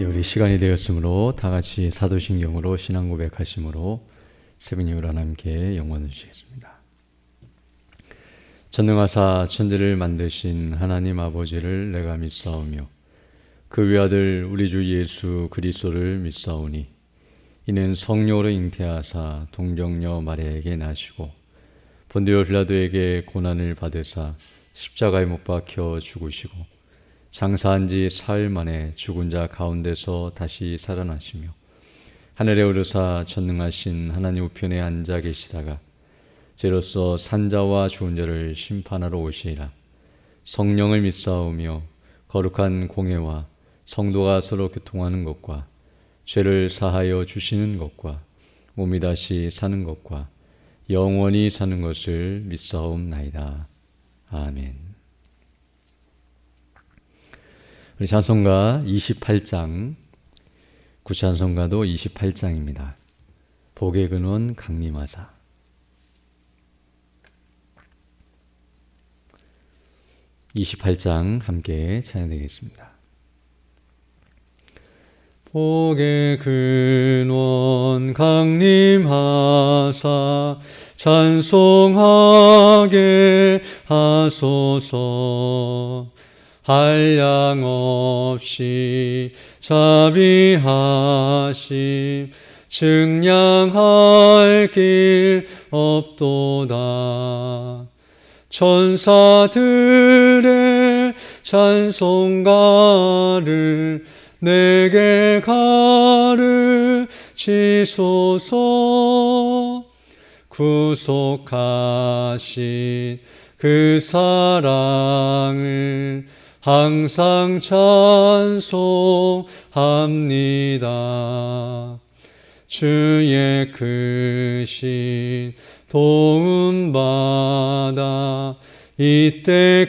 우리 시간이 되었으므로 다 같이 사도신경으로 신앙 고백하심으로 새벽 예배로 하나님께 영광을 주시겠습니다. 전능하사 천지를 만드신 하나님 아버지를 내가 믿사오며 그 외아들 우리 주 예수 그리스도를 믿사오니 이는 성령으로 잉태하사 동정녀 마리아에게 나시고 본디오 빌라도에게 고난을 받으사 십자가에 못 박혀 죽으시고 장사한 지 사흘 만에 죽은 자 가운데서 다시 살아나시며 하늘에 오르사 전능하신 하나님 우편에 앉아 계시다가 죄로서 산자와 죽은 자를 심판하러 오시리라. 성령을 믿사오며 거룩한 공회와 성도가 서로 교통하는 것과 죄를 사하여 주시는 것과 몸이 다시 사는 것과 영원히 사는 것을 믿사옵나이다. 아멘. 우리 찬송가 28장, 구찬송가도 28장입니다. 복의 근원 강림하사. (28장) 함께 찬양되겠습니다. 복의 근원 강림하사 찬송하게 하소서. 한량 없이 자비하심 증량할 길 없도다. 천사들의 찬송가를 내게 가르치소서. 구속하신 그 사랑을 항상 찬송합니다. 주의 크신 도움받아 이때까지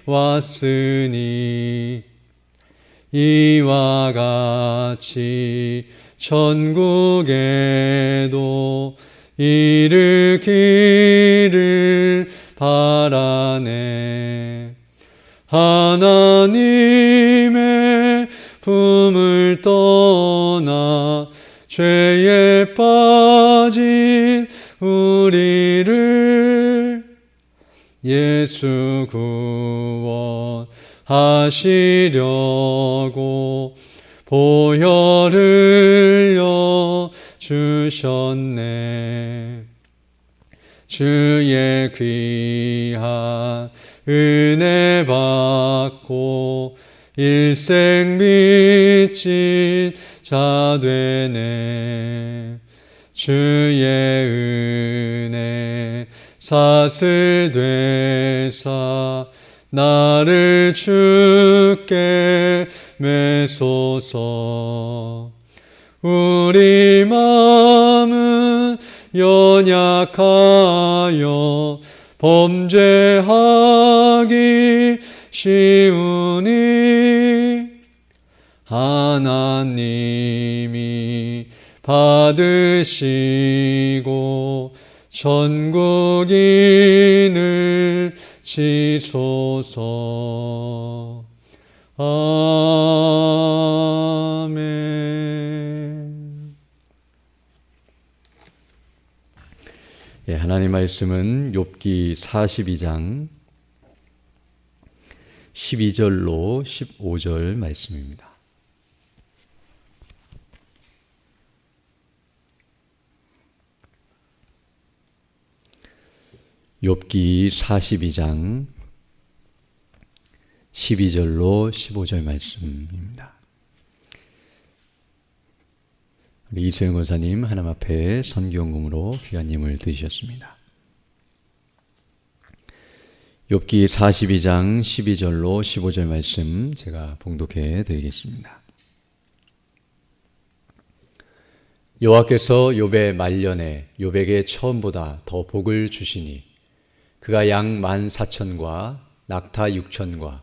왔으니 이와 같이 천국에도 이르기를 바라네. 하나님의 품을 떠나 죄에 빠진 우리를 예수 구원하시려고 보혈 흘려 주셨네. 주의 귀한 은혜 받고 일생 믿진 자 되네. 주의 은혜 사슬 되사 나를 주께 매소서. 우리 마음은 연약하여 범죄하기 쉬우니 하나님이 받으시고 천국인을 지소서. 아멘. 예, 하나님 말씀은 욥기 42장 12절로 15절 말씀입니다. 욥기 42장 12절로 15절 말씀입니다. 우리 이수영 권사님 하나님 앞에 선교연금으로 귀한 예물 드리셨습니다. 욥기 42장 12절로 15절 말씀 제가 봉독해 드리겠습니다. 여호와께서 욥의 말년에 욥에게 처음보다 더 복을 주시니 그가 양 14,000과 낙타 6,000과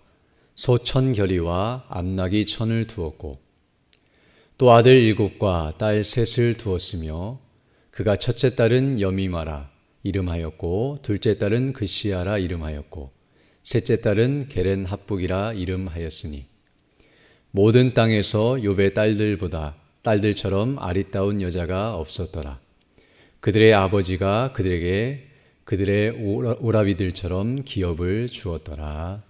소 1,000결의와 암나귀 1,000을 두었고 또 아들 7과 딸 3을 두었으며 그가 첫째 딸은 여미마라 이름하였고 둘째 딸은 그시아라 이름하였고 셋째 딸은 게렌 합북이라 이름하였으니 모든 땅에서 욥의 딸들처럼 아리따운 여자가 없었더라. 그들의 아버지가 그들에게 그들의 오라비들처럼 기업을 주었더라.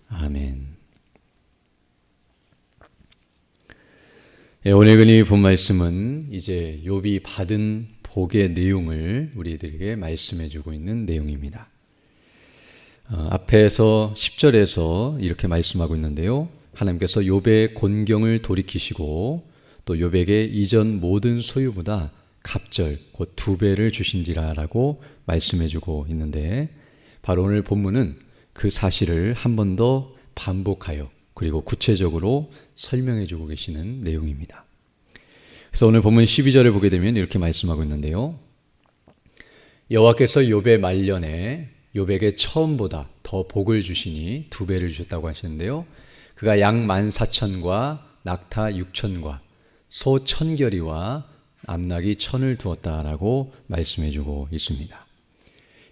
아멘. 오늘 근이 본 말씀은 이제 욥이 받은 복의 내용을 우리들에게 말씀해 주고 있는 내용입니다. 앞에서 10절에서 이렇게 말씀하고 있는데요. 하나님께서 욥의 곤경을 돌이키시고 또 욥에게 이전 모든 소유보다 갑절 곧 2배를 주신지라라고 말씀해 주고 있는데, 바로 오늘 본문은 그 사실을 한 번 더 반복하여 그리고 구체적으로 설명해 주고 계시는 내용입니다. 그래서 오늘 본문 12절을 보게 되면 이렇게 말씀하고 있는데요. 여호와께서 욥의 말년에 욥에게 처음보다 더 복을 주시니 2배를 주셨다고 하시는데요. 그가 양 14,000과 낙타 6,000과 소 1,000결이와 암낙이 1,000을 두었다라고 말씀해 주고 있습니다.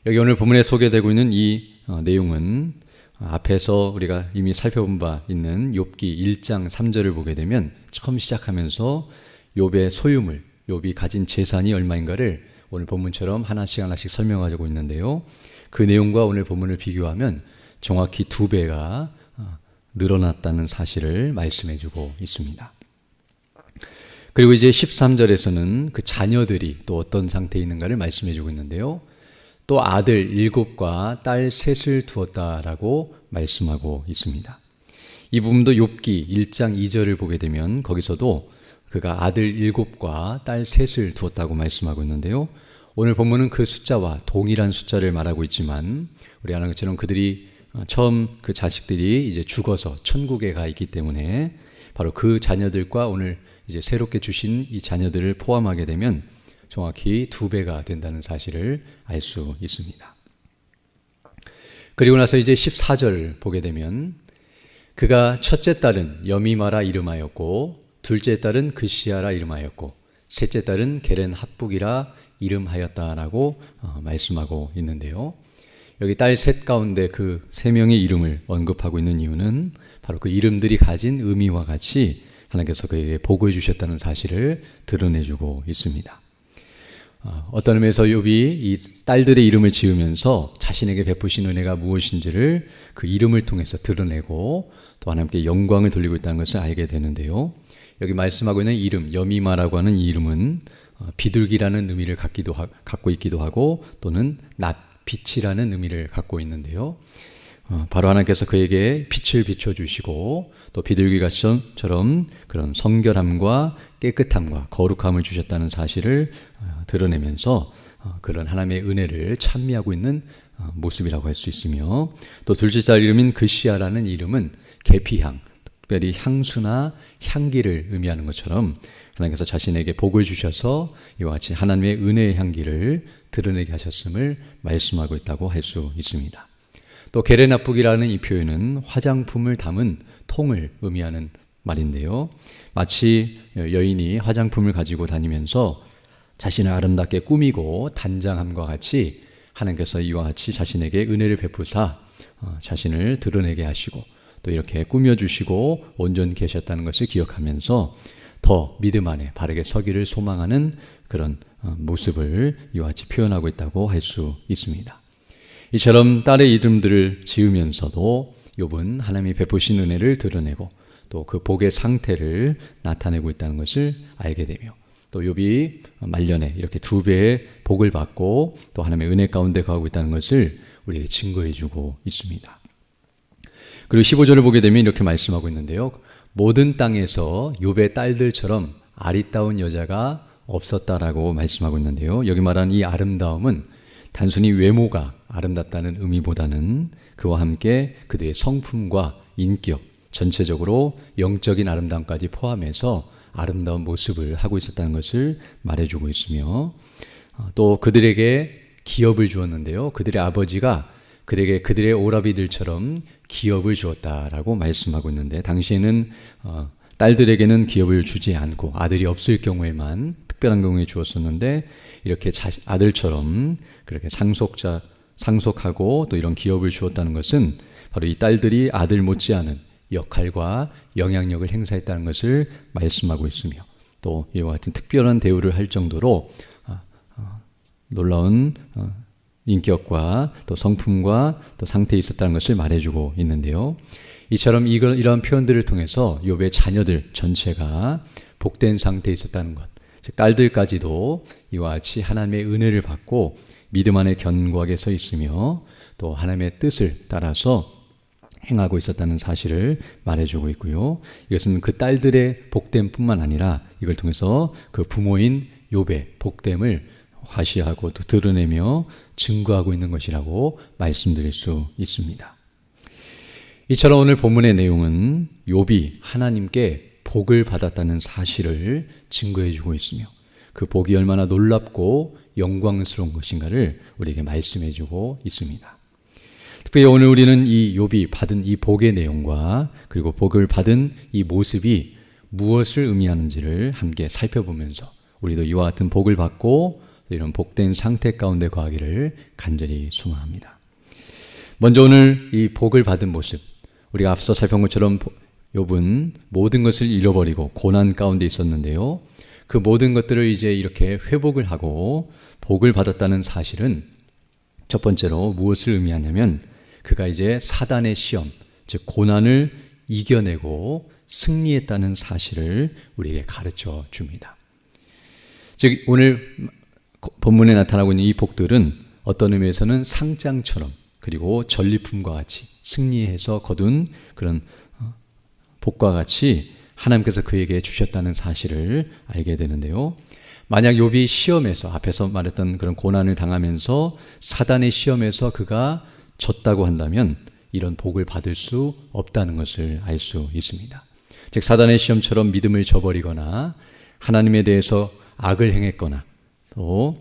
여기 오늘 본문에 소개되고 있는 이 내용은 앞에서 우리가 이미 살펴본 바 있는 욥기 1장 3절을 보게 되면 처음 시작하면서 욥의 소유물, 욥이 가진 재산이 얼마인가를 오늘 본문처럼 하나씩 설명하고 있는데요. 그 내용과 오늘 본문을 비교하면 정확히 2배가 늘어났다는 사실을 말씀해 주고 있습니다. 그리고 이제 13절에서는 그 자녀들이 또 어떤 상태에 있는가를 말씀해 주고 있는데요. 또 아들 7과 딸 3을 두었다라고 말씀하고 있습니다. 이 부분도 욥기 1장 2절을 보게 되면 거기서도 그가 아들 7과 딸 3을 두었다고 말씀하고 있는데요. 오늘 본문은 그 숫자와 동일한 숫자를 말하고 있지만 우리 아는 것처럼 그들이 처음 그 자식들이 이제 죽어서 천국에 가 있기 때문에 바로 그 자녀들과 오늘 이제 새롭게 주신 이 자녀들을 포함하게 되면 정확히 2배가 된다는 사실을 알 수 있습니다. 그리고 나서 이제 14절 보게 되면 그가 첫째 딸은 여미마라 이름하였고 둘째 딸은 그시아라 이름하였고 셋째 딸은 게렌 합북이라 이름하였다라고 말씀하고 있는데요. 여기 딸 3 가운데 그 3명의 이름을 언급하고 있는 이유는 바로 그 이름들이 가진 의미와 같이 하나님께서 그에게 복을 주셨다는 사실을 드러내주고 있습니다. 어떤 의미에서 욥이 이 딸들의 이름을 지으면서 자신에게 베푸신 은혜가 무엇인지를 그 이름을 통해서 드러내고 또 하나님께 영광을 돌리고 있다는 것을 알게 되는데요. 여기 말씀하고 있는 이름, 여미마라고 하는 이 이름은 비둘기라는 의미를 갖고 있기도 하고 또는 낮, 빛이라는 의미를 갖고 있는데요. 바로 하나님께서 그에게 빛을 비춰주시고 또 비둘기처럼 그런 성결함과 깨끗함과 거룩함을 주셨다는 사실을 드러내면서 그런 하나님의 은혜를 찬미하고 있는 모습이라고 할 수 있으며, 또 둘째 딸 이름인 그시아라는 이름은 계피향, 특별히 향수나 향기를 의미하는 것처럼 하나님께서 자신에게 복을 주셔서 이와 같이 하나님의 은혜의 향기를 드러내게 하셨음을 말씀하고 있다고 할 수 있습니다. 또 게레나북이라는 이 표현은 화장품을 담은 통을 의미하는 말인데요. 마치 여인이 화장품을 가지고 다니면서 자신을 아름답게 꾸미고 단장함과 같이 하나님께서 이와 같이 자신에게 은혜를 베푸사 자신을 드러내게 하시고 또 이렇게 꾸며주시고 온전히 계셨다는 것을 기억하면서 더 믿음 안에 바르게 서기를 소망하는 그런 모습을 이와 같이 표현하고 있다고 할 수 있습니다. 이처럼 딸의 이름들을 지으면서도 욥은 하나님이 베푸신 은혜를 드러내고 또 그 복의 상태를 나타내고 있다는 것을 알게 되며, 또 욥이 말년에 이렇게 2배의 복을 받고 또 하나님의 은혜 가운데 거하고 있다는 것을 우리에게 증거해 주고 있습니다. 그리고 15절을 보게 되면 이렇게 말씀하고 있는데요. 모든 땅에서 욥의 딸들처럼 아리따운 여자가 없었다라고 말씀하고 있는데요. 여기 말하는 이 아름다움은 단순히 외모가 아름답다는 의미보다는 그와 함께 그들의 성품과 인격, 전체적으로 영적인 아름다움까지 포함해서 아름다운 모습을 하고 있었다는 것을 말해주고 있으며, 또 그들에게 기업을 주었는데요. 그들의 아버지가 그들에게 그들의 오라비들처럼 기업을 주었다라고 말씀하고 있는데, 당시에는 딸들에게는 기업을 주지 않고 아들이 없을 경우에만 특별한 경우에 주었었는데, 이렇게 아들처럼 그렇게 상속하고 또 이런 기업을 주었다는 것은 바로 이 딸들이 아들 못지않은 역할과 영향력을 행사했다는 것을 말씀하고 있으며, 또 이와 같은 특별한 대우를 할 정도로 놀라운 인격과 또 성품과 또 상태에 있었다는 것을 말해주고 있는데요. 이처럼 이러한 표현들을 통해서 욥의 자녀들 전체가 복된 상태에 있었다는 것, 즉 딸들까지도 이와 같이 하나님의 은혜를 받고 믿음 안에 견고하게 서 있으며 또 하나님의 뜻을 따라서 행하고 있었다는 사실을 말해주고 있고요. 이것은 그 딸들의 복됨뿐만 아니라 이걸 통해서 그 부모인 욥의 복됨을 과시하고 또 드러내며 증거하고 있는 것이라고 말씀드릴 수 있습니다. 이처럼 오늘 본문의 내용은 욥이 하나님께 복을 받았다는 사실을 증거해주고 있으며 그 복이 얼마나 놀랍고 영광스러운 것인가를 우리에게 말씀해주고 있습니다. 특별히 오늘 우리는 이 욥이 받은 이 복의 내용과 그리고 복을 받은 이 모습이 무엇을 의미하는지를 함께 살펴보면서 우리도 이와 같은 복을 받고 이런 복된 상태 가운데 거하기를 간절히 소망합니다. 먼저 오늘 이 복을 받은 모습, 우리가 앞서 살펴본 것처럼 욥은 모든 것을 잃어버리고 고난 가운데 있었는데요. 그 모든 것들을 이제 이렇게 회복을 하고 복을 받았다는 사실은 첫 번째로 무엇을 의미하냐면 그가 이제 사단의 시험, 즉 고난을 이겨내고 승리했다는 사실을 우리에게 가르쳐 줍니다. 즉 오늘 본문에 나타나고 있는 이 복들은 어떤 의미에서는 상장처럼 그리고 전리품과 같이 승리해서 거둔 그런 복과 같이 하나님께서 그에게 주셨다는 사실을 알게 되는데요. 만약 욥이 시험에서 앞에서 말했던 그런 고난을 당하면서 사단의 시험에서 그가 졌다고 한다면 이런 복을 받을 수 없다는 것을 알 수 있습니다. 즉 사단의 시험처럼 믿음을 저버리거나 하나님에 대해서 악을 행했거나 또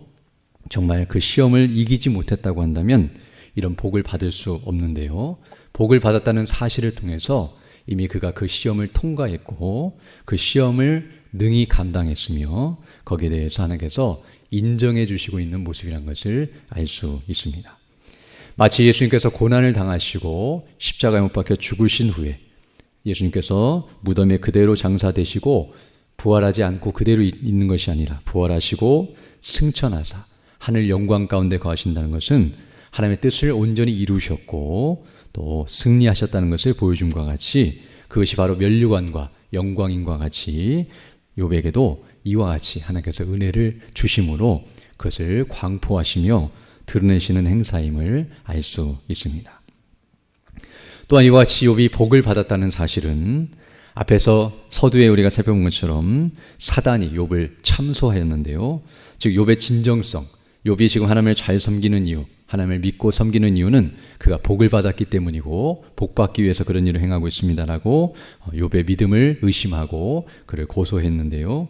정말 그 시험을 이기지 못했다고 한다면 이런 복을 받을 수 없는데요. 복을 받았다는 사실을 통해서 이미 그가 그 시험을 통과했고 그 시험을 능히 감당했으며 거기에 대해서 하나님께서 인정해 주시고 있는 모습이라는 것을 알 수 있습니다. 마치 예수님께서 고난을 당하시고 십자가에 못 박혀 죽으신 후에 예수님께서 무덤에 그대로 장사되시고 부활하지 않고 그대로 있는 것이 아니라 부활하시고 승천하사 하늘 영광 가운데 거하신다는 것은 하나님의 뜻을 온전히 이루셨고 또 승리하셨다는 것을 보여줌과 같이 그것이 바로 면류관과 영광인과 같이 욥에게도 이와 같이 하나님께서 은혜를 주심으로 그것을 광포하시며 드러내시는 행사임을 알 수 있습니다. 또한 이와 같이 욥이 복을 받았다는 사실은 앞에서 서두에 우리가 살펴본 것처럼 사단이 욥을 참소하였는데요. 즉 욥의 진정성, 욥이 지금 하나님을 잘 섬기는 이유, 하나님을 믿고 섬기는 이유는 그가 복을 받았기 때문이고 복받기 위해서 그런 일을 행하고 있습니다라고 욥의 믿음을 의심하고 그를 고소했는데요.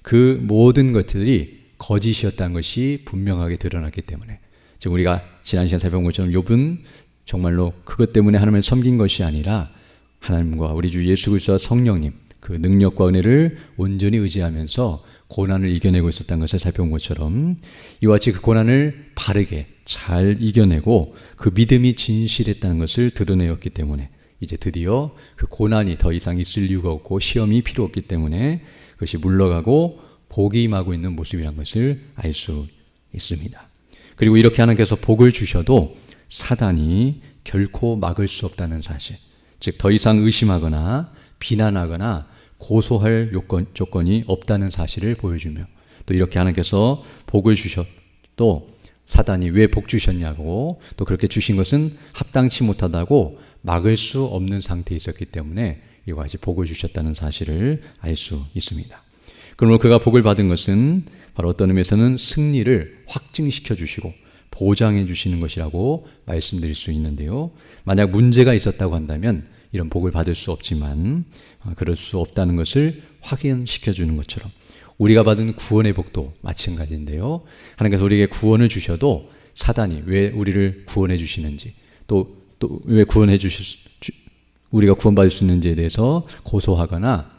그 모든 것들이 거짓이었다는 것이 분명하게 드러났기 때문에 지금 우리가 지난 시간 살펴본 것처럼 욥은 정말로 그것 때문에 하나님을 섬긴 것이 아니라 하나님과 우리 주 예수 그리스도와 성령님 그 능력과 은혜를 온전히 의지하면서 고난을 이겨내고 있었다는 것을 살펴본 것처럼 이와 같이 그 고난을 바르게 잘 이겨내고 그 믿음이 진실했다는 것을 드러내었기 때문에 이제 드디어 그 고난이 더 이상 있을 이유가 없고 시험이 필요 없기 때문에 그것이 물러가고 복이 임하고 있는 모습이라는 것을 알 수 있습니다. 그리고 이렇게 하나님께서 복을 주셔도 사단이 결코 막을 수 없다는 사실, 즉 더 이상 의심하거나 비난하거나 고소할 조건이 없다는 사실을 보여주며 또 이렇게 하나님께서 복을 주셔도 사단이 왜 복 주셨냐고 또 그렇게 주신 것은 합당치 못하다고 막을 수 없는 상태에 있었기 때문에 이와 같이 복을 주셨다는 사실을 알 수 있습니다. 그러므로 그가 복을 받은 것은 바로 어떤 의미에서는 승리를 확증시켜 주시고 보장해 주시는 것이라고 말씀드릴 수 있는데요. 만약 문제가 있었다고 한다면 이런 복을 받을 수 없지만 그럴 수 없다는 것을 확인시켜 주는 것처럼 우리가 받은 구원의 복도 마찬가지인데요. 하나님께서 우리에게 구원을 주셔도 사단이 왜 우리를 구원해 주시는지 또 왜 우리가 구원받을 수 있는지에 대해서 고소하거나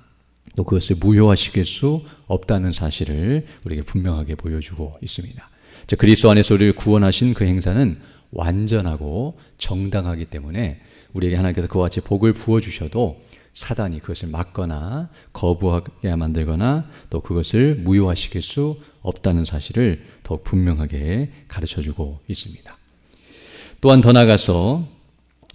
또 그것을 무효화시킬 수 없다는 사실을 우리에게 분명하게 보여주고 있습니다. 그리스도 안에서 우리를 구원하신 그 행사는 완전하고 정당하기 때문에 우리에게 하나님께서 그와 같이 복을 부어주셔도 사단이 그것을 막거나 거부하게 만들거나 또 그것을 무효화시킬 수 없다는 사실을 더욱 분명하게 가르쳐주고 있습니다. 또한 더 나아가서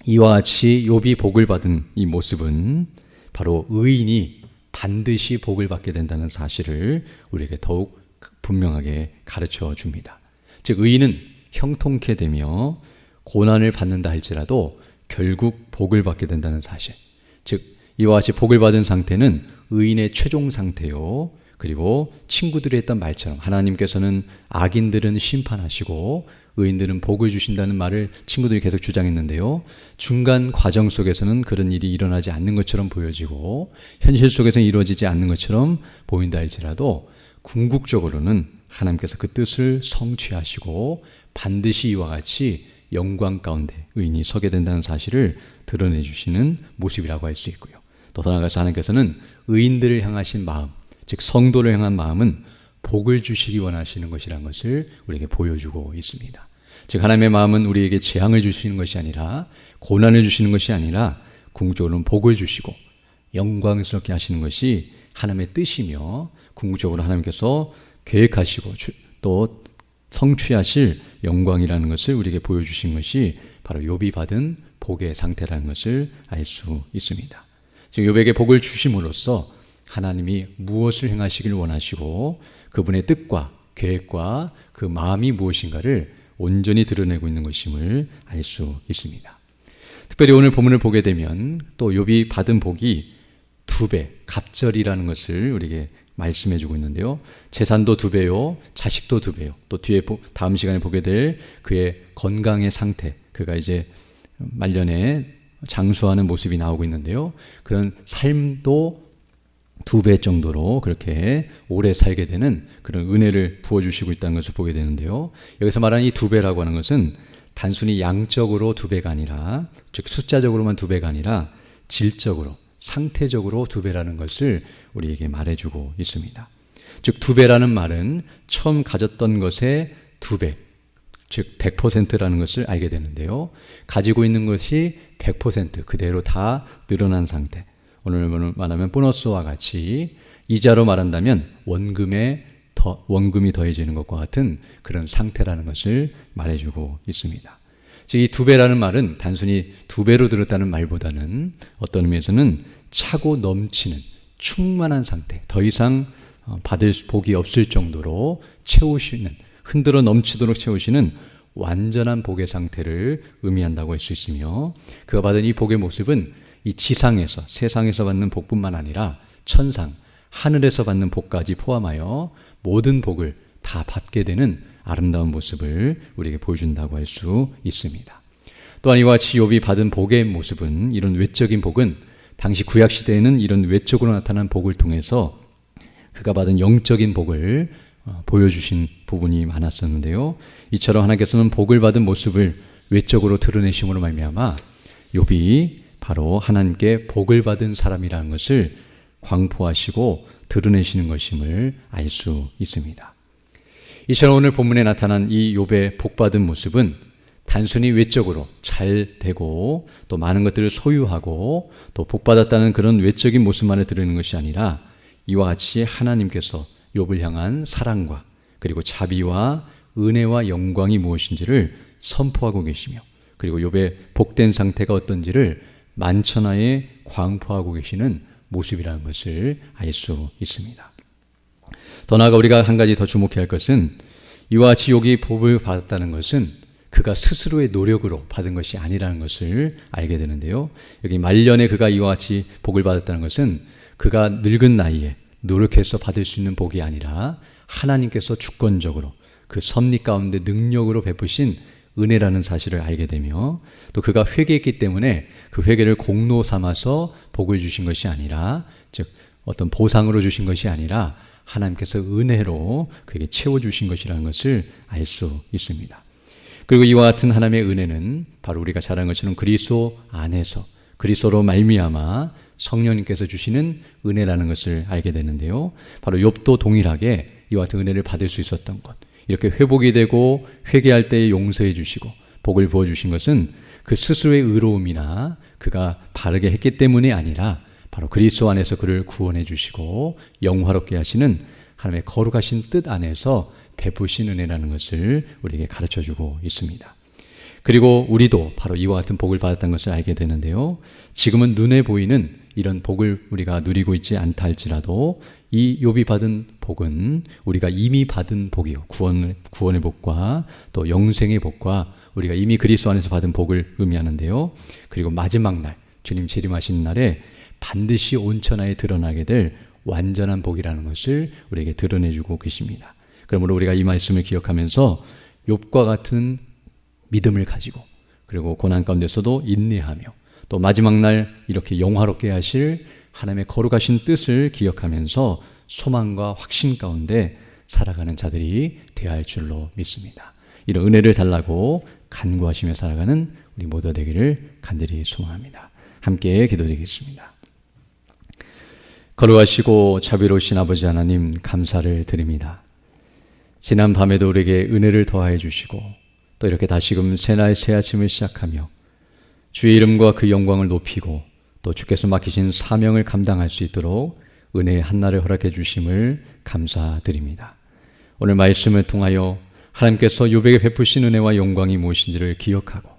이와 같이 욥이 복을 받은 이 모습은 바로 의인이 반드시 복을 받게 된다는 사실을 우리에게 더욱 분명하게 가르쳐 줍니다. 즉 의인은 형통케 되며 고난을 받는다 할지라도 결국 복을 받게 된다는 사실, 즉 이와 같이 복을 받은 상태는 의인의 최종 상태요, 그리고 친구들이 했던 말처럼 하나님께서는 악인들은 심판하시고 의인들은 복을 주신다는 말을 친구들이 계속 주장했는데요, 중간 과정 속에서는 그런 일이 일어나지 않는 것처럼 보여지고 현실 속에서는 이루어지지 않는 것처럼 보인다 할지라도 궁극적으로는 하나님께서 그 뜻을 성취하시고 반드시 이와 같이 영광 가운데 의인이 서게 된다는 사실을 드러내 주시는 모습이라고 할 수 있고요. 또 나아가서 하나님께서는 의인들을 향하신 마음, 즉 성도를 향한 마음은 복을 주시기 원하시는 것이라는 것을 우리에게 보여주고 있습니다. 즉 하나님의 마음은 우리에게 재앙을 주시는 것이 아니라, 고난을 주시는 것이 아니라 궁극적으로는 복을 주시고 영광스럽게 하시는 것이 하나님의 뜻이며 궁극적으로 하나님께서 계획하시고 또 성취하실 영광이라는 것을 우리에게 보여주신 것이 바로 욥이 받은 복의 상태라는 것을 알 수 있습니다. 지금 욥에게 복을 주심으로써 하나님이 무엇을 행하시길 원하시고 그분의 뜻과 계획과 그 마음이 무엇인가를 온전히 드러내고 있는 것임을 알 수 있습니다. 특별히 오늘 본문을 보게 되면 또 욥이 받은 복이 2배, 갑절이라는 것을 우리에게 말씀해 주고 있는데요. 재산도 2배요, 자식도 2배요. 또 뒤에 다음 시간에 보게 될 그의 건강의 상태, 그가 이제 말년에 장수하는 모습이 나오고 있는데요. 그런 삶도 2배 정도로 그렇게 오래 살게 되는 그런 은혜를 부어주시고 있다는 것을 보게 되는데요. 여기서 말하는 이 2배라고 하는 것은 단순히 양적으로 2배가 아니라, 즉 숫자적으로만 2배가 아니라 질적으로, 상태적으로 2배라는 것을 우리에게 말해주고 있습니다. 즉 2배라는 말은 처음 가졌던 것의 2배, 즉 100%라는 것을 알게 되는데요. 가지고 있는 것이 100% 그대로 다 늘어난 상태, 오늘 말하면 보너스와 같이 이자로 말한다면 원금이 더해지는 것과 같은 그런 상태라는 것을 말해주고 있습니다. 즉 이 2배라는 말은 단순히 2배로 들었다는 말보다는 어떤 의미에서는 차고 넘치는 충만한 상태, 더 이상 받을 복이 없을 정도로 채우시는, 흔들어 넘치도록 채우시는 완전한 복의 상태를 의미한다고 할 수 있으며, 그가 받은 이 복의 모습은 이 지상에서, 세상에서 받는 복뿐만 아니라 천상, 하늘에서 받는 복까지 포함하여 모든 복을 다 받게 되는 아름다운 모습을 우리에게 보여준다고 할 수 있습니다. 또한 이와 같이 욥이 받은 복의 모습은, 이런 외적인 복은 당시 구약시대에는 이런 외적으로 나타난 복을 통해서 그가 받은 영적인 복을 보여주신 부분이 많았었는데요. 이처럼 하나님께서는 복을 받은 모습을 외적으로 드러내심으로 말미암아 욥이 바로 하나님께 복을 받은 사람이라는 것을 광포하시고 드러내시는 것임을 알 수 있습니다. 이처럼 오늘 본문에 나타난 이 욥의 복받은 모습은 단순히 외적으로 잘 되고 또 많은 것들을 소유하고 또 복받았다는 그런 외적인 모습만을 드러내는 것이 아니라, 이와 같이 하나님께서 욥을 향한 사랑과 그리고 자비와 은혜와 영광이 무엇인지를 선포하고 계시며, 그리고 욥의 복된 상태가 어떤지를 만천하에 광포하고 계시는 모습이라는 것을 알 수 있습니다. 더 나아가 우리가 한 가지 더 주목해야 할 것은, 이와 같이 욥이 복을 받았다는 것은 그가 스스로의 노력으로 받은 것이 아니라는 것을 알게 되는데요. 여기 말년에 그가 이와 같이 복을 받았다는 것은 그가 늙은 나이에 노력해서 받을 수 있는 복이 아니라 하나님께서 주권적으로 그 섭리 가운데 능력으로 베푸신 은혜라는 사실을 알게 되며, 또 그가 회개했기 때문에 그 회개를 공로 삼아서 복을 주신 것이 아니라, 즉 어떤 보상으로 주신 것이 아니라 하나님께서 은혜로 그에게 채워주신 것이라는 것을 알 수 있습니다. 그리고 이와 같은 하나님의 은혜는 바로 우리가 잘 아는 것처럼 그리스도 안에서, 그리스도로 말미암아 성령님께서 주시는 은혜라는 것을 알게 되는데요. 바로 욥도 동일하게 이와 같은 은혜를 받을 수 있었던 것, 이렇게 회복이 되고 회개할 때에 용서해 주시고 복을 부어주신 것은 그 스스로의 의로움이나 그가 바르게 했기 때문이 아니라 바로 그리스도 안에서 그를 구원해 주시고 영화롭게 하시는 하나님의 거룩하신 뜻 안에서 베푸신 은혜라는 것을 우리에게 가르쳐주고 있습니다. 그리고 우리도 바로 이와 같은 복을 받았다는 것을 알게 되는데요. 지금은 눈에 보이는 이런 복을 우리가 누리고 있지 않다 할지라도 이 욥이 받은 복은 우리가 이미 받은 복이요. 구원의 복과 또 영생의 복과 우리가 이미 그리스도 안에서 받은 복을 의미하는데요. 그리고 마지막 날, 주님 재림하시는 날에 반드시 온천하에 드러나게 될 완전한 복이라는 것을 우리에게 드러내주고 계십니다. 그러므로 우리가 이 말씀을 기억하면서 욥과 같은 믿음을 가지고 그리고 고난 가운데서도 인내하며 또 마지막 날 이렇게 영화롭게 하실 하나님의 거룩하신 뜻을 기억하면서 소망과 확신 가운데 살아가는 자들이 되어야 할 줄로 믿습니다. 이런 은혜를 달라고 간구하시며 살아가는 우리 모두 되기를 간절히 소망합니다. 함께 기도드리겠습니다. 거룩하시고 자비로우신 아버지 하나님 감사를 드립니다. 지난 밤에도 우리에게 은혜를 더하여 주시고 또 이렇게 다시금 새날 새 아침을 시작하며 주의 이름과 그 영광을 높이고 또 주께서 맡기신 사명을 감당할 수 있도록 은혜의 한날을 허락해 주심을 감사드립니다. 오늘 말씀을 통하여 하나님께서 욥에게 베푸신 은혜와 영광이 무엇인지를 기억하고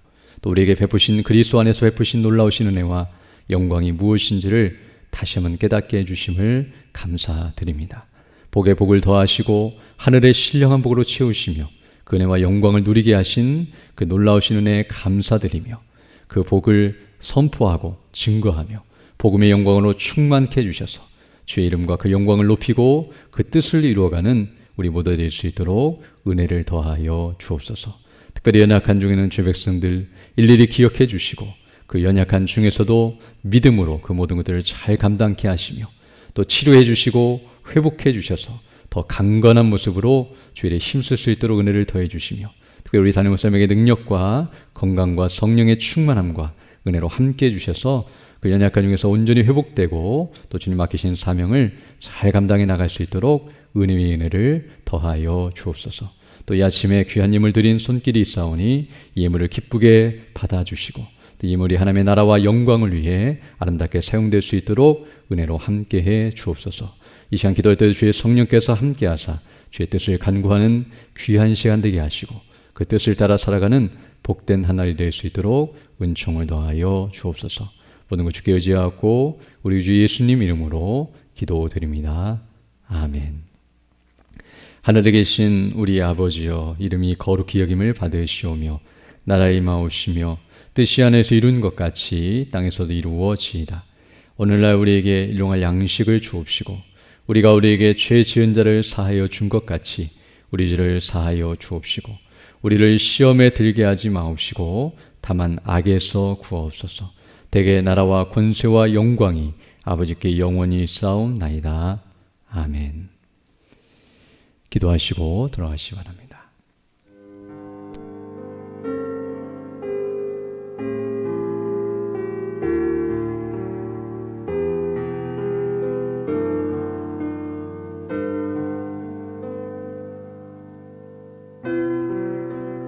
또 우리에게 베푸신 그리스도 안에서 베푸신 놀라우신 은혜와 영광이 무엇인지를 다시 한번 깨닫게 해주심을 감사드립니다. 복에 복을 더하시고 하늘의 신령한 복으로 채우시며 그 은혜와 영광을 누리게 하신 그 놀라우신 은혜에 감사드리며 그 복을 선포하고 증거하며 복음의 영광으로 충만케 해주셔서 주의 이름과 그 영광을 높이고 그 뜻을 이루어가는 우리 모두 될 수 있도록 은혜를 더하여 주옵소서. 특별히 연약한 중에는 주의 백성들 일일이 기억해 주시고 그 연약한 중에서도 믿음으로 그 모든 것들을 잘 감당케 하시며 또 치료해 주시고 회복해 주셔서 더 강건한 모습으로 주의 일에 힘쓸 수 있도록 은혜를 더해 주시며 특별히 우리 담임 목사님에게 능력과 건강과 성령의 충만함과 은혜로 함께 해 주셔서 그 연약한 중에서 온전히 회복되고 또 주님 맡기신 사명을 잘 감당해 나갈 수 있도록 은혜의 은혜를 더하여 주옵소서. 또 이 아침에 귀한 예물 드린 손길이 있사오니 이 예물을 기쁘게 받아주시고 또 이 예물이 하나님의 나라와 영광을 위해 아름답게 사용될 수 있도록 은혜로 함께해 주옵소서. 이 시간 기도할 때 주의 성령께서 함께하사 주의 뜻을 간구하는 귀한 시간 되게 하시고 그 뜻을 따라 살아가는 복된 하늘이 될 수 있도록 은총을 더하여 주옵소서. 모든 것 주께 의지하고 우리 주 예수님 이름으로 기도드립니다. 아멘. 하늘에 계신 우리 아버지여, 이름이 거룩히 여김을 받으시오며 나라의 임하오시며 뜻이 하늘에서 이룬 것 같이 땅에서도 이루어지이다. 오늘날 우리에게 일용할 양식을 주옵시고 우리가 우리에게 죄 지은 자를 사하여 준 것 같이 우리 죄를 사하여 주옵시고 우리를 시험에 들게 하지 마옵시고 다만 악에서 구하옵소서. 대개 나라와 권세와 영광이 아버지께 영원히 쌓옵나이다. 아멘. 기도하시고 돌아가시기 바랍니다.